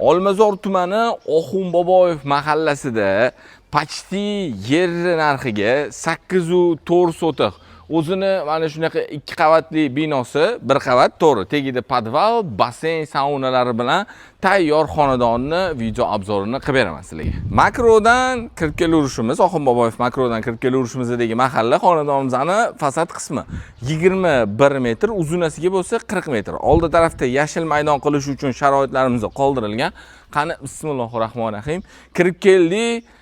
Olmazor tumani Oxunboboyev mahallasida почти yer narxiga 8,4 sotiq. O'zini mana shunaqa 2 qavatli binosi, 1 qavat to'g'ri, tegida podval, basseyn, saunalari bilan tayyor xonadonni video obzorini qilib beraman sizlarga. Makrodan kirib kelaverishimiz, Oxunboboyev makrodan kirib kelaverishimizdagi mahalla xonadonimizning fasad qismi 21 metr, uzunasiga bo'lsa 40 metr. Oldi tarafda yashil maydon qilish uchun sharoitlarimiz qoldirilgan. Qani bismillahirrohmanirrohim. Kirib keldik.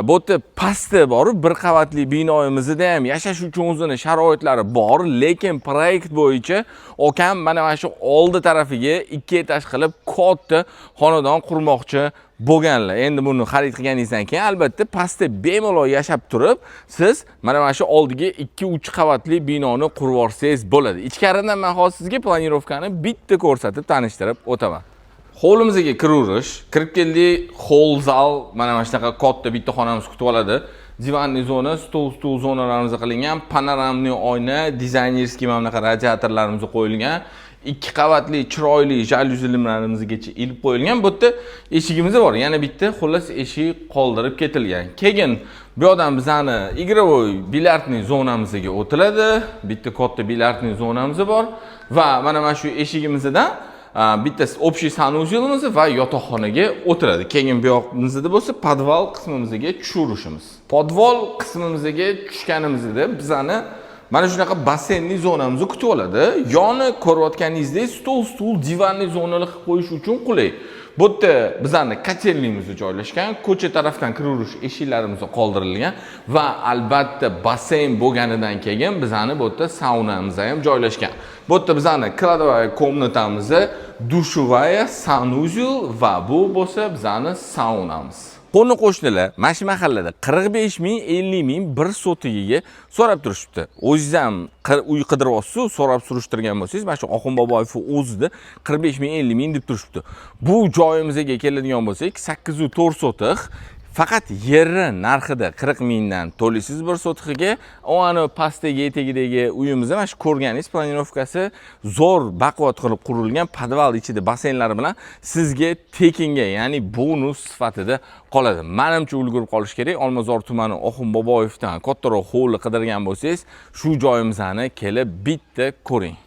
Bu yerda pastda borib, 1 qavatli binoyimizda ham yashash uchun o'zini sharoitlari bor, lekin proyekt bo'yicha okam mana shu oldi tarafiga 2 etaj qilib katta xonadon qurmoqchi bo'lganlar. Endi buni xarid qilganingizdan keyin albatta pastda bemalol yashab turib, siz mana shu oldiga 2-3 qavatli binoni qurib olsangiz bo'ladi. Ichkaridan men hozir sizga planirovkani bitta ko'rsatib tanishtirib o'taman. Hovlimizga kiraverish, kirib keldik, hol zal, mana shunaqa katta bitta xonamiz kutib oladi. Divanli zona, stol zonalarimiz qilingan, panoramli oyna, dizaynerskiy mana bunaqa radiatorlarimiz qo'yilgan, 2 qavatli chiroyli jalyuzilarimizgacha ilib qo'yilgan. Bu yerda eshigimiz bor, yana bitta xullas eshik qoldirib ketilgan. Keyin bu yoqdan bizani igrovoy bilyardli zonamizga o'tiladi. Bitta katta bilyardli zonamiz bor va mana shu eshigimizdan bitta общий sanuzelimiz va yotoqxonaga o'tiradi. Keyin bu yoqimizda bo'lsa podval qismimizga tushirishimiz. Podval qismimizga tushganimizda bizani mana shunaqa basseynli zonamiz kutib oladi. Yoni ko'rayotganingizdek stol, divanli zonalar qilib qo'yish uchun qulay. Bu yerda bizani kotelimiz joylashgan, ko'cha tarafdan kiraverish eshiklarimiz qoldirilgan va albatta basseyn bo'lganidan keyin bizani bu yerda saunamiz ham joylashgan. Bu yerda bizani kladovaya komnatamiz, dushevaya, sanuzel va bu bo'lsa bizani saunamiz. Qo'ni qo'shnilar mana shu mahallada 45 ming, 50 ming bir sotigiga so'rab turishibdi. O'zingiz ham uy qidiryapsiz, so'rab surishtirgan bo'lsangiz, mana shu Oxunboboyev o'zida 45 ming, 50 ming deb turishibdi. Bu joyimizga keladigan bo'lsak, 8,4 sotiq. Faqat yerni narxida 40 mingdan to'laysiz bir sotiqiga. O'ani pastdagi etagidagi uyimizni mana shu ko'rganingiz planirovkasi zo'r baquvvat qilib qurilgan, podval ichida basseynlar bilan sizga tekinga, ya'ni bonus sifatida qoladi. Menimcha ulgurib qolish kerak. Olmazor tumani Oxunboboyevdan kattaroq hovli qidirgan bo'lsangiz, shu joyimizni kelib bitta ko'ring.